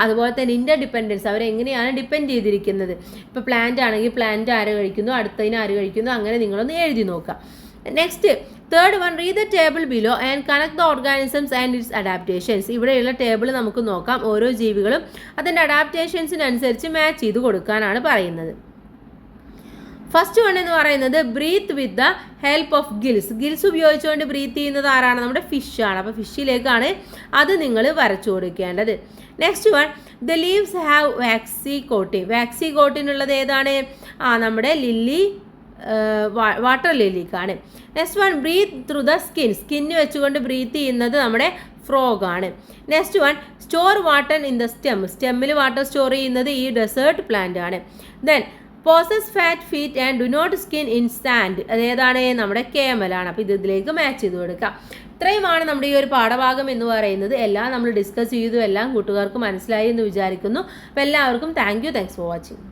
അതുപോലെ തന്നെ ഇൻ്റർഡിപ്പെൻഡൻസ്, അവരെങ്ങനെയാണ് ഡിപ്പെൻഡ് ചെയ്തിരിക്കുന്നത്. ഇപ്പോൾ പ്ലാന്റ് ആണെങ്കിൽ പ്ലാന്റ് ആര് കഴിക്കുന്നു, അടുത്തതിന് ആര് കഴിക്കുന്നു, അങ്ങനെ നിങ്ങളൊന്ന് എഴുതി നോക്കുക. Next third one, read the table below and connect the organisms and it's adaptations. ഇവിടെയുള്ള ടേബിൾ നമുക്ക് നോക്കാം. ഓരോ ജീവികളും അതിൻ്റെ അഡാപ്റ്റേഷൻസിനനുസരിച്ച് മാച്ച് ചെയ്ത് കൊടുക്കാനാണ് പറയുന്നത്. ഫസ്റ്റ് വൺ എന്ന് പറയുന്നത് breathe with the help of gills. Gills ഉപയോഗിച്ചുകൊണ്ട് ബ്രീത്ത് ചെയ്യുന്നത് ആരാണ്? നമ്മുടെ ഫിഷാണ്. അപ്പോൾ ഫിഷിലേക്കാണ് അത് നിങ്ങൾ വരച്ചു കൊടുക്കേണ്ടത്. Next one, the leaves have waxy coating. Waxy കോട്ടിനുള്ളത് ഏതാണ്? നമ്മുടെ ലില്ലി, വാട്ടർ ലില്ലിക്കാണ്. Next one, breathe through the skin. Skin വെച്ചുകൊണ്ട് ബ്രീത്ത് ചെയ്യുന്നത് നമ്മുടെ ഫ്രോഗ് ആണ്. Next one, store water in the stem. സ്റ്റെമ്മിൽ വാട്ടർ സ്റ്റോർ ചെയ്യുന്നത് ഈ ഡെസേർട്ട് പ്ലാന്റ് ആണ്. Then possess fat feet and do not സ്കിൻ ഇൻ സാൻഡ്. അതേതാണ്? നമ്മുടെ കേമലാണ്. അപ്പോൾ ഇതിലേക്ക് മാച്ച് ചെയ്ത് കൊടുക്കാം. ഇത്രയുമാണ് നമ്മുടെ ഈ ഒരു പാഠഭാഗം എന്ന് പറയുന്നത്. എല്ലാം നമ്മൾ ഡിസ്കസ് ചെയ്തു, എല്ലാം കൂട്ടുകാർക്ക് മനസ്സിലായി എന്ന് വിചാരിക്കുന്നു. അപ്പോൾ എല്ലാവർക്കും താങ്ക്സ് ഫോർ വാച്ചിങ്.